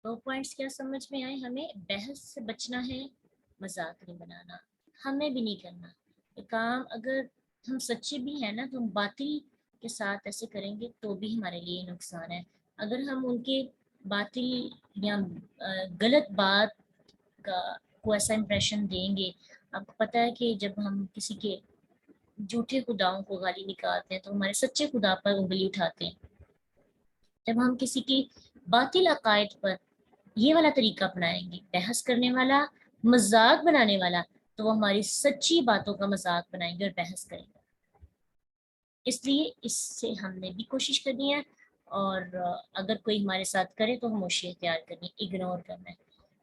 दो पॉइंट्स क्या समझ में आए? हमें बहस से बचना है, मजाक नहीं बनाना, हमें भी नहीं करना ये काम। अगर हम सच्चे भी हैं ना तो हम बातिल के साथ ऐसे करेंगे तो भी हमारे लिए नुकसान है। अगर हम उनके बातिल या गलत बात का को ऐसा इम्प्रेशन देंगे। आपको पता है कि जब हम किसी के झूठे खुदाओं को गाली निकालते हैं तो हमारे सच्चे खुदा पर उंगली उठाते हैं। जब हम किसी की बातिल अकायद पर ये वाला तरीका अपनाएंगे, बहस करने वाला, मजाक बनाने वाला, तो वो हमारी सच्ची बातों का मजाक बनाएंगे और बहस करेंगे। इसलिए इससे हमने भी कोशिश करनी है। और अगर कोई हमारे साथ करे तो खामोशी इख्तियार करनी है, इग्नोर करना है।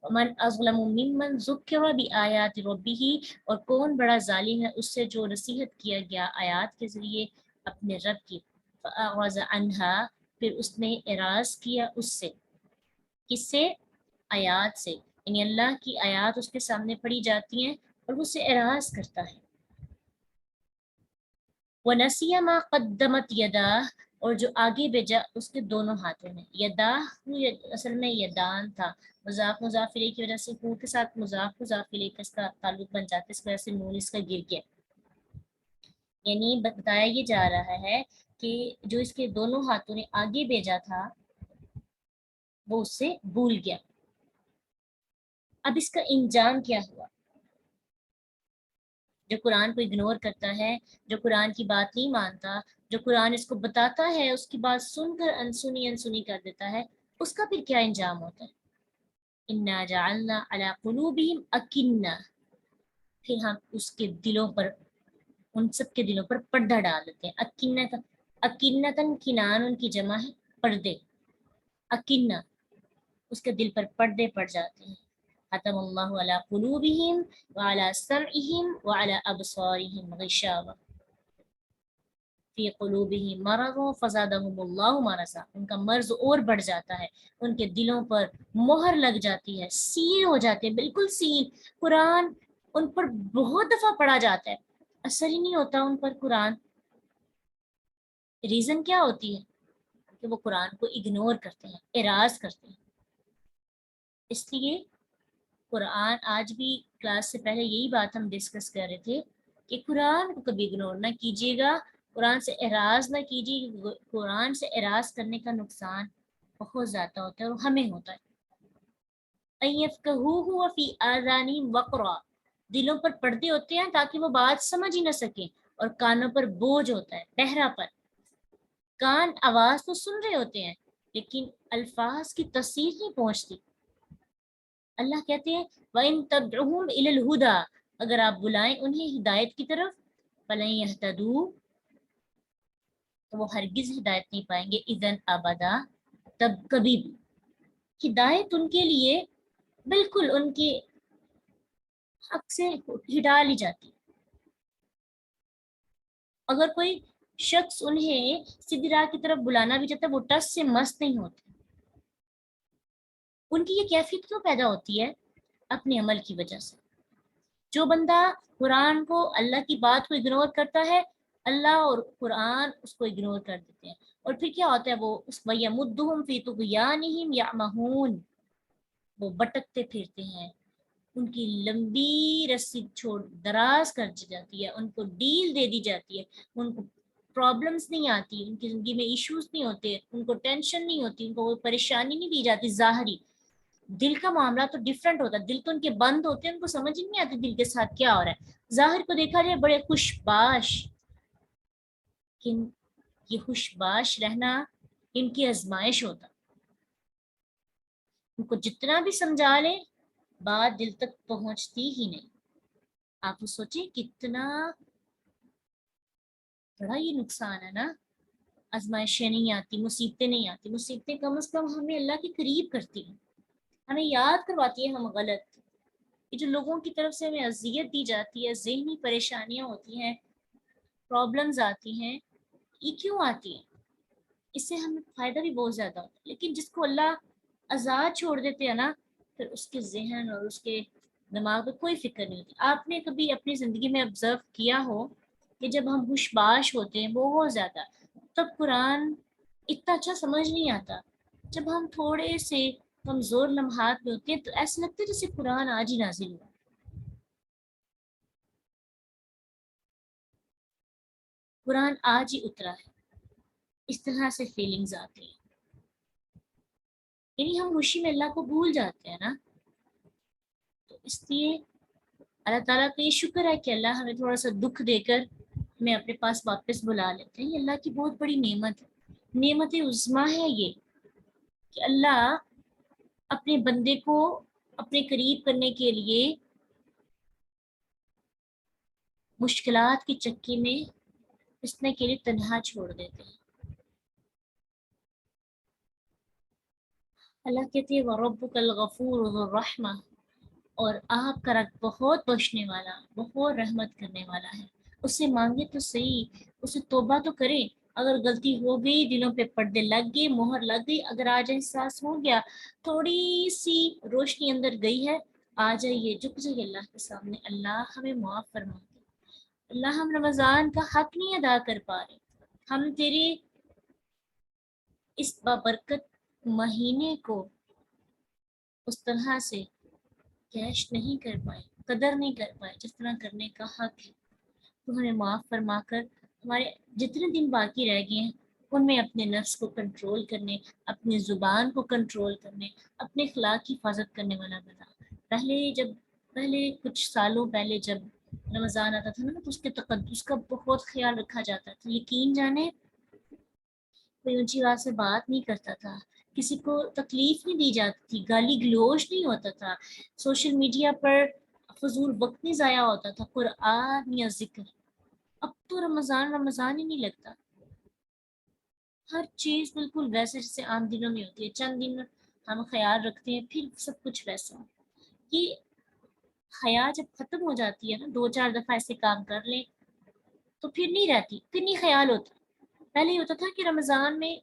मन अज़लमु मिम्मन ज़ुक्किरा बिआयाति रब्बिही, और कौन बड़ा जालिम है उससे जो नसीहत किया गया आयात के जरिए अपने रब की। फ़अअरज़ अन्हा, फिर उसने एराज किया उससे। किससे? आयात से। यानी अल्लाह की आयात उसके सामने पड़ी जाती हैं और वो उससे एराज करता है। वनसिया मा कद्दमत यदाह, और जो आगे भेजा उसके दोनों हाथों ने। यदाह असल में यदान था। मुजाफ मुजाफिले की वजह से हू के साथ मुजाफ मुजाफिले का इसका ताल्लुक बन जाता है, इस वजह से नून इसका गिर गया। यानी बताया ये जा रहा है कि जो इसके दोनों हाथों ने आगे भेजा था वो उससे भूल गया। अब इसका इंजाम क्या हुआ? जो कुरान को इग्नोर करता है, जो कुरान की बात नहीं मानता, जो कुरान इसको बताता है उसकी बात सुनकर अनसुनी अनसुनी कर देता है, उसका फिर क्या इंजाम होता है? इन्ना जअलना अला कुलूबिहिम अकिन्ना, फिर हम उसके दिलों पर, उन सब के दिलों पर पर्दा डाल देते हैं। अकिन्ना का, अकिन्नतन किनान उनकी जमा है पर्दे, अकिन्ना, उसके दिल पर पर्दे पड़ जाते हैं। खतमल्लाहु अला कुलूबिहिम व अला समइहिम व अला अबसारिहिम गिशावा फी क़ुलूबिहिम मरज़ फ़ज़ादहुमुल्लाहु मरज़ा, उनका मर्ज और बढ़ जाता है, उनके दिलों पर मोहर लग जाती है, सील हो जाते हैं, बिल्कुल सील। कुरान उन पर बहुत दफा पढ़ा जाता है, असर ही नहीं होता उन पर कुरान। रीजन क्या होती है? कि वो कुरान को इग्नोर करते हैं, एराज करते हैं। इसलिए कुरान, आज भी क्लास से पहले यही बात हम डिस्कस कर रहे थे कि कुरान को कभी इग्नोर ना कीजिएगा, कुरान से एराज ना कीजिए। कुरान से एराज करने का नुकसान बहुत ज़्यादा होता है और हमें होता है। अय्यफ़क़हूहु फ़ी आज़ानिहिम वक़रा, दिलों पर पर्दे होते हैं ताकि वो बात समझ ही ना सके, और कानों पर बोझ होता है, बहरापन। कान आवाज तो सुन रहे होते हैं लेकिन अल्फाज की तस्सीर नहीं पहुंचती। अल्लाह कहते हैं वइन तदउहुम इलल हुदा, अगर आप बुलाएं उन्हें हिदायत की तरफ, फलन यहतदू, तो वो हरगिज हिदायत नहीं पाएंगे, इदन अबदा, तब कभी भी। हिदायत उनके लिए बिल्कुल उनके हक से हिडा ली जाती है। अगर कोई शख्स उन्हें सीधी राह की तरफ बुलाना भी चाहता है वो टस से मस नहीं होते। उनकी ये कैफियत क्यों पैदा होती है? अपने अमल की वजह से। जो बंदा कुरान को, अल्लाह की बात को इग्नोर करता है, अल्लाह और कुरान उसको इग्नोर कर देते हैं। और फिर क्या होता है? वो उस वयमुद्दुहुम फी तुग़यानिहिम यअमहून, वो भटकते फिरते हैं, उनकी लंबी रस्सी छोड़ दराज कर दी जाती है, उनको डील दे दी जाती है, उनको प्रॉब्लम्स नहीं आती, उनकी जिंदगी में इश्यूज नहीं होते, उनको टेंशन नहीं होती, उनको वो परेशानी नहीं दी जाती ज़ाहरी। दिल का मामला तो डिफरेंट होता है, दिल तो उनके बंद होते हैं, उनको समझ ही नहीं आती दिल के साथ क्या हो रहा है। जाहिर को देखा जाए बड़े खुशबाश, किन ये खुशबाश रहना इनकी आजमाइश होता। उनको जितना भी समझा ले बात दिल तक पहुंचती ही नहीं। आप तो सोचिए कितना बड़ा ये नुकसान है ना। आजमाइशें नहीं आती, मुसीबतें नहीं आती, मुसीबतें कम से कम हमें अल्लाह के करीब करती हैं, हमें याद करवाती है हम गलत। ये जो लोगों की तरफ से हमें अजियत दी जाती है, जहनी परेशानियां होती हैं, प्रॉब्लम्स आती हैं, ये क्यों आती है? इससे हमें फायदा भी बहुत ज्यादा होता है, लेकिन जिसको अल्लाह आजाद छोड़ देते हैं ना, फिर उसके जहन और उसके दिमाग में कोई फिक्र नहीं होती। आपने कभी अपनी जिंदगी में ऑब्जर्व किया हो कि जब हम हुशबाश होते हैं बहुत ज्यादा, तब कुरान इतना अच्छा समझ नहीं आता। जब हम थोड़े से कमजोर लम्हात में होते हैं तो ऐसा लगता है जैसे कुरान आज ही नाजिल हुआ, कुरान आज ही उतरा है, इस तरह से फीलिंग्स आती हैं। यानी हम खुशी में अल्लाह को भूल जाते हैं ना। तो इसलिए अल्लाह ताला का ये शुक्र है कि अल्लाह हमें थोड़ा सा दुख देकर हमें अपने पास वापस बुला लेते हैं। ये अल्लाह की बहुत बड़ी नेमत है, नेमत उज़्मा है ये, कि अल्लाह अपने बंदे को अपने करीब करने के लिए मुश्किलात की चक्की में पिसने के लिए तन्हा छोड़ देते हैं। अल्लाह कहती है वरब्बुकल गफूर ज़ुर रहमा, और आपका रब बहुत बख्शने वाला, बहुत रहमत करने वाला है। उससे मांगे तो सही, उसे तौबा तो करे। अगर गलती हो गई, दिलों पे पर्दे लग गए, मोहर लग गई, अगर आज एहसास हो गया, थोड़ी सी रोशनी अंदर गई है, आ जाइए, झुक जाइए अल्लाह के सामने, अल्लाह हमें माफ़ फरमा दे। अल्लाह हम रमज़ान का हक नहीं अदा कर पा रहे, हम तेरे इस बाबरकत महीने को उस तरह से कैश नहीं कर पाए, कदर नहीं कर पाए जिस तरह करने का हक है। तो हमें माफ़ फरमा कर हमारे जितने दिन बाकी रह गए हैं उनमें अपने नफ्स को कंट्रोल करने, अपनी ज़ुबान को कंट्रोल करने, अपने अखलाक की हिफाजत करने वाला बना। पहले कुछ सालों पहले जब रमज़ान आता था ना, तो उसके तकद्दुस का बहुत ख्याल रखा जाता था। यकीन जाने कोई ऊंची आवाज से बात नहीं करता था, किसी को तकलीफ नहीं दी जाती थी, गाली गलौज नहीं होता था, सोशल मीडिया पर फजूल वक्त नहीं ज़ाया होता था, कुरान या जिक्र। अब तो रमज़ान रमज़ान ही नहीं लगता, हर चीज़ बिल्कुल वैसे जैसे आम दिनों में होती है। चंद दिन हम ख्याल रखते हैं, फिर सब कुछ वैसा। ये हया जब खत्म हो जाती है ना, दो चार दफ़ा ऐसे काम कर ले तो फिर नहीं रहती, फिर नहीं ख्याल होता। पहले ये होता था कि रमज़ान में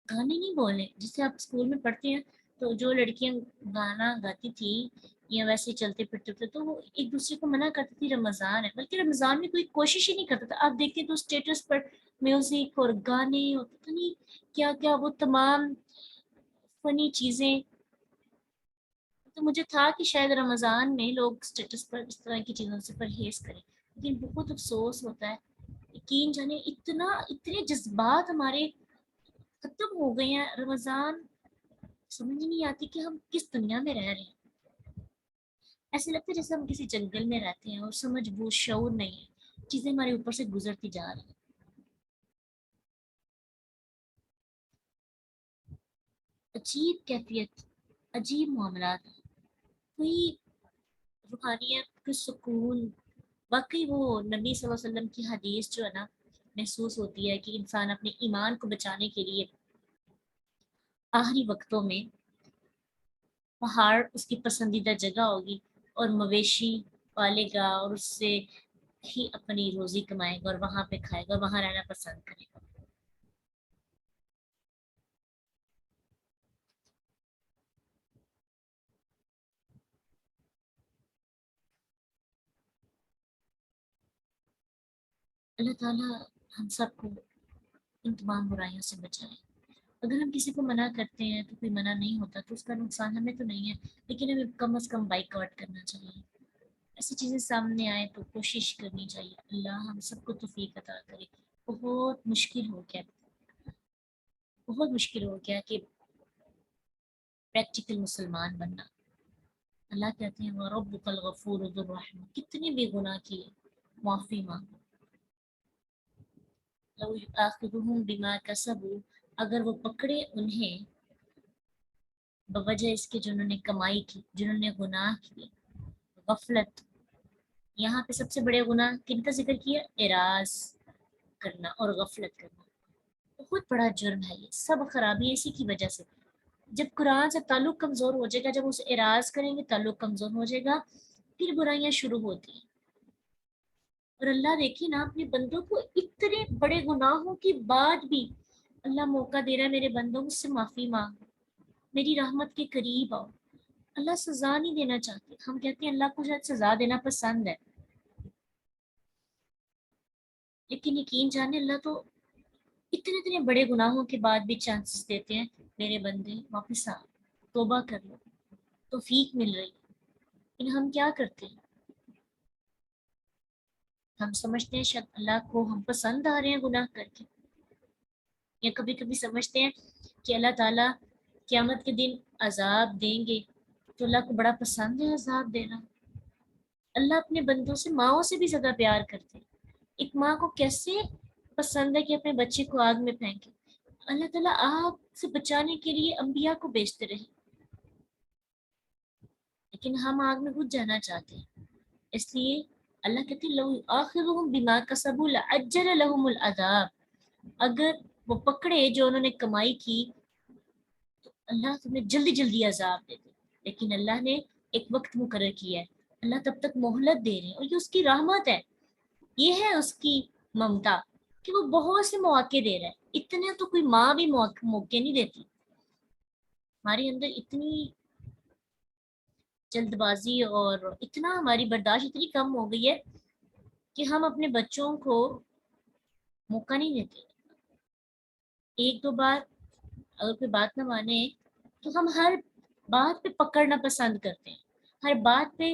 गाने नहीं बोले, जिससे आप स्कूल में पढ़ते हैं, तो जो लड़कियां गाना गाती थी या वैसे चलते फिरते थे तो वो एक दूसरे को मना करती थी रमज़ान है, बल्कि रमज़ान में कोई कोशिश ही नहीं करता था। आप देखते तो स्टेटस पर म्यूजिक और गाने और पता नहीं क्या क्या वो तमाम फनी चीजें। तो मुझे था कि शायद रमज़ान में लोग स्टेटस पर इस तरह की चीज़ों से परहेज करें, लेकिन बहुत अफसोस होता है। यकीन जाने इतने जज्बात हमारे खत्म हो गए हैं। रमज़ान समझ ही नहीं आती कि हम किस दुनिया में रह रहे हैं। ऐसे लगता है जैसे हम किसी जंगल में रहते हैं और समझ बूझ शऊर नहीं है, चीजें हमारे ऊपर से गुजरती जा रही हैं। अजीब कैफियत, अजीब मामलात, कोई रूहानियत, कोई सुकून। वाकई वो नबी सल्लल्लाहु अलैहि वसल्लम की हदीस जो है ना, महसूस होती है कि इंसान अपने ईमान को बचाने के लिए आखिरी वक्तों में पहाड़ उसकी पसंदीदा जगह होगी, और मवेशी पालेगा और उससे ही अपनी रोजी कमाएगा और वहां पे खाएगा, वहां रहना पसंद करेगा। अल्लाह ताला हम सबको इन तमाम बुराइयों से बचाए। अगर हम किसी को मना करते हैं तो कोई मना नहीं होता तो उसका नुकसान हमें तो नहीं है, लेकिन हमें कम से कम बाइकआउट करना चाहिए। ऐसी चीज़ें सामने आए तो कोशिश करनी चाहिए। अल्लाह हम सबको तौफीक अता करे। बहुत मुश्किल हो गया, बहुत मुश्किल हो गया कि प्रैक्टिकल मुसलमान बनना। अल्लाह कहते हैं वरब्बुकल गफूर ज़ुर रहमा, कितने बेगुनाह किए, माफ़ी मांगो। लौ युआखिदुहुम बिमा कसबू, अगर वो पकड़े उन्हें बवजह इसके जिन्होंने कमाई की, जिन्होंने गुनाह किए। गफलत, यहाँ पे सबसे बड़े गुनाह किनका जिक्र किया? एराज करना और गफलत करना, बहुत बड़ा जुर्म है। ये सब खराबी इसी की वजह से। जब कुरान से ताल्लुक कमजोर हो जाएगा, जब उसे एराज करेंगे ताल्लुक कमजोर हो जाएगा, फिर बुराइयां शुरू होती हैं। और अल्लाह देखिए ना, अपने बंदों को इतने बड़े गुनाहों के बाद भी अल्लाह मौका दे रहा है, मेरे बंदों मुझसे माफी मांगो, मेरी रहमत के करीब आओ। अल्लाह सजा नहीं देना चाहते, हम कहते हैं अल्लाह को शायद सजा देना पसंद है, लेकिन यकीन जाने अल्लाह तो इतने इतने बड़े गुनाहों के बाद भी चांसेस देते हैं, मेरे बंदे वापस आ। توبہ کر لو، توفیق مل رہی ہے، لیکن ہم کیا کرتے ہیں؟ ہم سمجھتے ہیں شاید اللہ کو ہم پسند آ رہے ہیں گناہ کر کے، یا کبھی کبھی سمجھتے ہیں کہ اللہ تعالیٰ قیامت کے دن عذاب دیں گے تو اللہ کو بڑا پسند ہے عذاب دینا۔ اللہ اپنے بندوں سے ماؤں سے بھی زیادہ پیار کرتے ہیں۔ ایک ماں کو کیسے پسند ہے کہ اپنے بچے کو آگ میں پھینکے؟ اللہ تعالیٰ آگ سے بچانے کے لیے انبیاء کو بھیجتے رہے، لیکن ہم آگ میں گھس جانا چاہتے ہیں۔ اس لیے اللہ کہتے ہیں لو آخرهم بما کسبوا لعجل لهم العذاب، اگر وہ پکڑے جو انہوں نے کمائی کی تو اللہ تمہیں جلدی جلدی عذاب دے دے، لیکن اللہ نے ایک وقت مقرر کیا ہے، اللہ تب تک مہلت دے رہے ہیں، اور یہ اس کی رحمت ہے، یہ ہے اس کی ممتا کہ وہ بہت سے مواقع دے رہا ہے۔ اتنے تو کوئی ماں بھی موقع نہیں دیتی۔ ہمارے اندر اتنی جلد بازی اور اتنا ہماری برداشت اتنی کم ہو گئی ہے کہ ہم اپنے بچوں کو موقع نہیں دیتے۔ ایک دو بار اگر کوئی بات نہ مانے تو ہم ہر بات پہ پکڑنا پسند کرتے ہیں، ہر بات پہ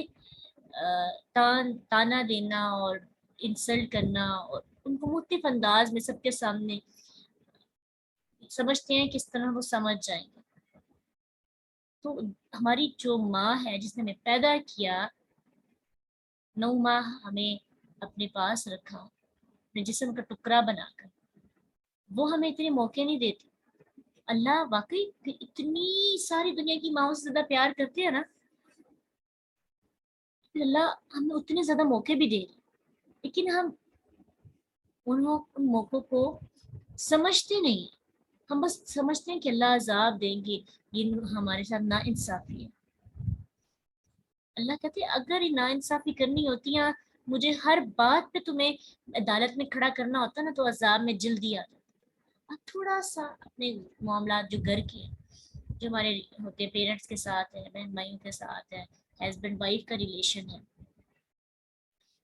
تانا دینا اور انسلٹ کرنا، اور ان کو مختلف انداز میں سب کے سامنے سمجھتے ہیں کس طرح وہ سمجھ جائیں گے۔ تو ہماری جو ماں ہے جس نے ہمیں پیدا کیا، 9 ماہ ہمیں اپنے پاس رکھا اپنے جسم کا ٹکڑا بنا کر، وہ ہمیں اتنے موقع نہیں دیتی۔ اللہ واقعی اتنی ساری دنیا کی ماؤں سے زیادہ پیار کرتے ہیں نا، اللہ ہمیں اتنے زیادہ موقع بھی دے رہے، لیکن ہم ان موقعوں کو سمجھتے نہیں ہیں۔ ہم بس سمجھتے ہیں کہ اللہ عذاب دیں گے، یہ ہمارے ساتھ نا انصافی ہے۔ اللہ کہتے ہیں اگر یہ نا انصافی کرنی ہوتی ہے، مجھے ہر بات پہ تمہیں عدالت میں کھڑا کرنا ہوتا نا، تو عذاب میں جلدی آ جاتا۔ اب تھوڑا سا اپنے معاملات جو گھر کے جو ہمارے ہوتے ہیں، پیرنٹس کے ساتھ ہے، بہن بھائیوں کے ساتھ ہے، ہسبینڈ وائف کا ریلیشن ہے،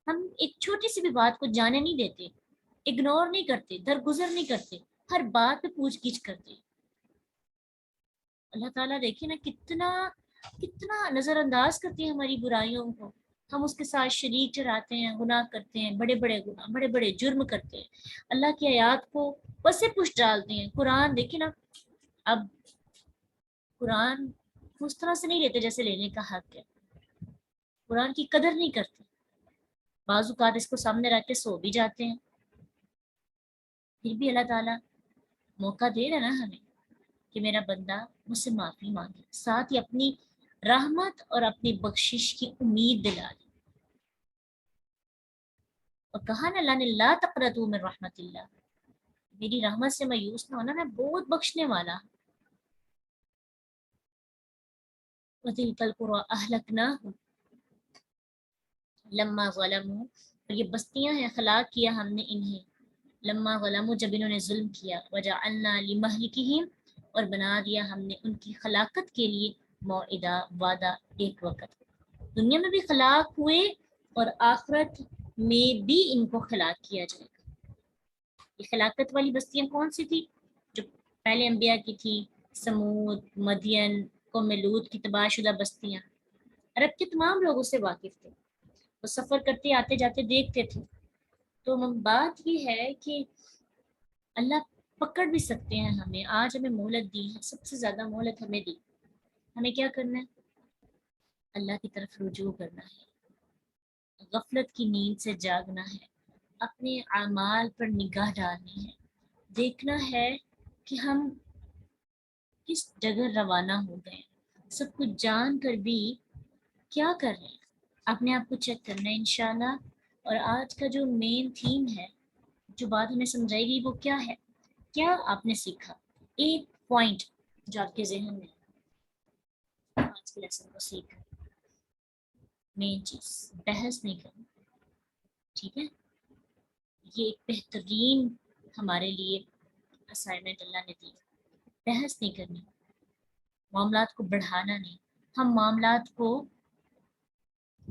ہم ایک چھوٹی سی بھی بات کو جانے نہیں دیتے، اگنور نہیں کرتے، درگزر نہیں کرتے، ہر بات پہ پوچھ گچھ کرتے۔ اللہ تعالیٰ دیکھیں نا کتنا کتنا نظر انداز کرتی ہے ہماری برائیوں کو، ہم اس کے ساتھ شریک ٹھہراتے ہیں، گناہ کرتے ہیں، بڑے بڑے گناہ، بڑے بڑے جرم کرتے ہیں، اللہ کی آیات کو پسے پش ڈالتے ہیں۔ قرآن دیکھیں نا، اب قرآن اس طرح سے نہیں لیتے جیسے لینے کا حق ہے، قرآن کی قدر نہیں کرتے، بعض اوقات اس کو سامنے رکھ کے سو بھی جاتے ہیں، پھر بھی اللہ تعالیٰ موقع دے رہا نا ہمیں کہ میرا بندہ مجھ سے معافی مانگے، ساتھ ہی اپنی رحمت اور اپنی بخشش کی امید دلا دی، اور کہا نا اللہ نے لا تقنطوا من رحمت اللہ، میری رحمت سے مایوس نہ ہونا، میں بہت بخشنے والا۔ وَتِلْكَ الْقُرَىٰ أَهْلَكْنَاهُمْ لَمَّا ظَلَمُوا، اور یہ بستیاں ہیں ہلاک کیا ہم نے انہیں، لما ظلموا جب انہوں نے ظلم کیا، وجعلنا لمہلکہم اور بنا دیا ہم نے ان کی ہلاکت کے لیے موعدہ وعدہ، ایک وقت، دنیا میں بھی ہلاک ہوئے اور آخرت میں بھی ان کو ہلاک کیا جائے گا۔ یہ ہلاکت والی بستیاں کون سی تھی؟ جو پہلے انبیاء کی تھی، سمود، مدین، قوم لوط کی تباہ شدہ بستیاں، عرب کے تمام لوگ اس سے واقف تھے، وہ سفر کرتے آتے جاتے دیکھتے تھے۔ تو بات یہ ہے کہ اللہ پکڑ بھی سکتے ہیں ہمیں، آج ہمیں مہلت دی ہے، سب سے زیادہ مہلت ہمیں دی، ہمیں کیا کرنا ہے؟ اللہ کی طرف رجوع کرنا ہے، غفلت کی نیند سے جاگنا ہے، اپنے اعمال پر نگاہ ڈالنی ہے، دیکھنا ہے کہ ہم کس جگہ روانہ ہو گئے، سب کچھ جان کر بھی کیا کر رہے ہیں، اپنے آپ کو چیک کرنا ہے انشاءاللہ۔ اور آج کا جو مین تھیم ہے، جو بات ہمیں سمجھائی گئی، وہ کیا ہے؟ کیا آپ نے سیکھا؟ ایک پوائنٹ جو آپ کے ذہن میں آج کے لیسن کو سیکھا، مین چیز بحث نہیں کرنا، ٹھیک ہے؟ یہ ایک بہترین ہمارے لیے اسائنمنٹ اللہ نے دی، بحث نہیں کرنی، معاملات کو بڑھانا نہیں، ہم معاملات کو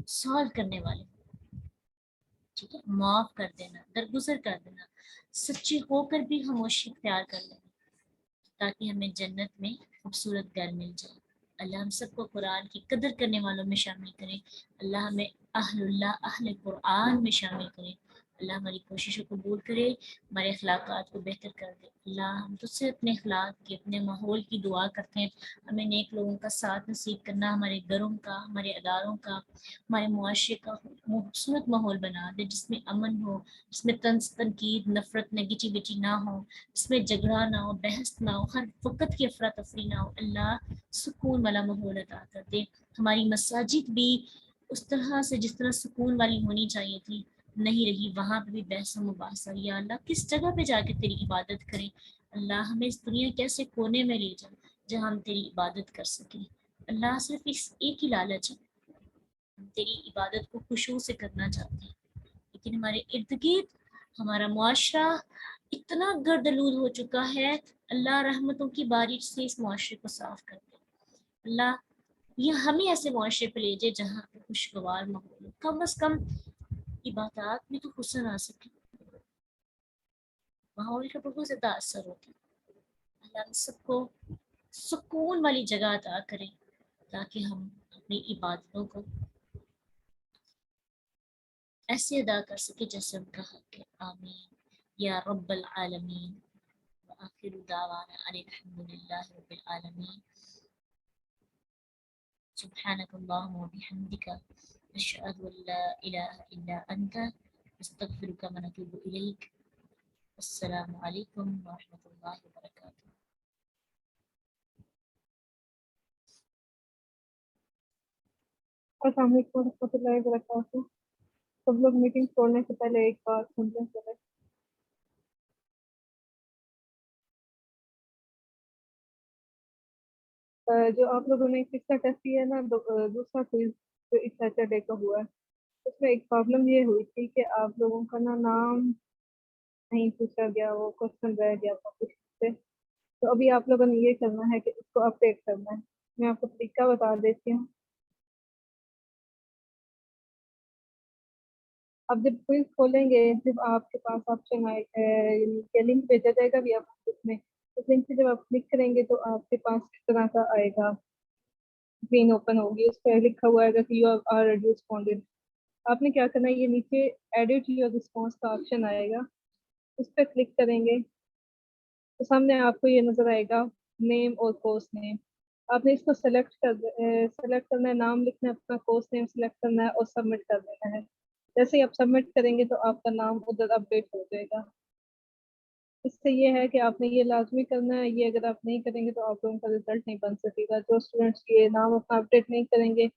سالو کرنے والے، ٹھیک ہے، معاف کر دینا، درگزر کر دینا، سچے ہو کر بھی خاموشی اختیار کر لینا، تاکہ ہمیں جنت میں خوبصورت گھر مل جائے۔ अल्लाह हम सबको कुरान की कदर करने वालों में शामिल करें। अल्लाह हमें अहलुल्लाह अहले कुरान में शामिल करें। अल्लाह हमारी कोशिशों को कबूल करे, हमारे अखलाक़ात को बेहतर कर दे। अल्लाह हम तुझसे अपने अखलाक की, अपने माहौल की दुआ करते हैं। हमें नेक लोगों का साथ नसीब करना, हमारे घरों का, हमारे अदारों का, हमारे मुआशरे का खूबसूरत माहौल बना दे, जिसमें अमन हो, जिसमें तंज तनकीद नफ़रत नेगेटिविटी ना हो, जिसमें झगड़ा ना हो, बहस ना हो, हर वक्त की अफरा तफरी ना हो। अल्लाह सुकून वाला माहौल अता कर दे। हमारी मसाजिद भी उस तरह से जिस तरह सुकून वाली होनी चाहिए थी नहीं रही, वहाँ पे भी बहस व मुबासा। या अल्लाह किस जगह पे जाके तेरी इबादत करें। अल्लाह हमें इस दुनिया के ऐसे कोने में ले जा जहाँ हम तेरी इबादत कर सकें। अल्लाह सिर्फ इस एक ही लालच है, हम तेरी इबादत को खुशू से करना चाहते हैं, लेकिन हमारे इर्द गिर्द हमारा मुआशरा इतना गर्दलूद हो चुका है। अल्लाह रहमतों की बारिश से इस मुआशरे को साफ कर दे। अल्लाह ये हमें ऐसे मुआशरे पे ले जाए जहाँ पे खुशगवार माहौल हो, कम अज कम इबादत में तो हुस्न आ सके, माहौल का बहुत ज़्यादा असर होता है। अल्लाह हम सबको सुकून वाली जगह अता करें ताकि हम अपनी इबादतों को ऐसे अदा कर सके जैसे उनका हक है। आमीन या रब्बल आलमीन। व आखिरु दावाना अनिल हम्दुलिल्लाहि रब्बिल आलमीन। सुब्हानक अल्लाहुम्मा व बिहम्दिका अशहदु अन ला इलाहा इल्ला अंता अस्तगफिरुका व अतूबु इलैक। अस्सलामु अलैकुम व रहमतुल्लाहि व बरकातुहू। अस्सलाम वालेकुम रहमतुल्लाहि व बरकातहू। सब लोग मीटिंग छोड़ने से पहले एक बात सुन लें चले। जो आप लोगों ने किस्सा टेस्ट किया ना, दूसरा क्विज जो इस सैटरडे का हुआ है, उसमें एक प्रॉब्लम ये हुई थी कि आप लोगों का ना नाम नहीं पूछा गया, वो क्वेश्चन रह गया था कुछ से। तो अभी आप लोगों ने ये करना है कि उसको अपडेट करना है। मैं आपको तरीका बता देती हूँ। अब जब क्विज खोलेंगे, जब आपके पास ऑप्शन आए, यानी कि लिंक भेजा जाएगा भी आप उसमें, उस लिंक से जब आप क्लिक करेंगे तो आपके पास इस तरह का आएगा, स्क्रीन ओपन होगी, उस पर लिखा हुआ है कि यू आर रिस्पॉन्डेड। आपने क्या करना है, ये नीचे एडिट योर रिस्पॉन्स का ऑप्शन आएगा, उस पर क्लिक करेंगे तो सामने आपको ये नजर आएगा नेम और कोर्स नेम। आपने इसको सेलेक्ट करना है, नाम लिखना है, अपना कोर्स नेम सेलेक्ट करना है और सबमिट कर देना है। जैसे ही आप सबमिट करेंगे तो आपका नाम उधर अपडेट हो जाएगा। इससे ये है कि आपने ये लाजमी करना है, ये अगर आप नहीं करेंगे तो आप लोगों का रिजल्ट नहीं बन सकेगा। जो स्टूडेंट्स ये नाम अपना अपडेट नहीं करेंगे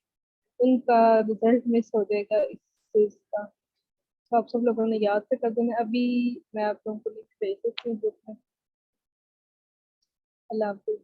उनका रिजल्ट मिस हो जाएगा इस चीज का। तो आप सब लोगों ने याद से कर देना। अभी मैं आप लोगों को लिंक भेज देती हूँ ग्रुप में। अल्लाह हाफिज।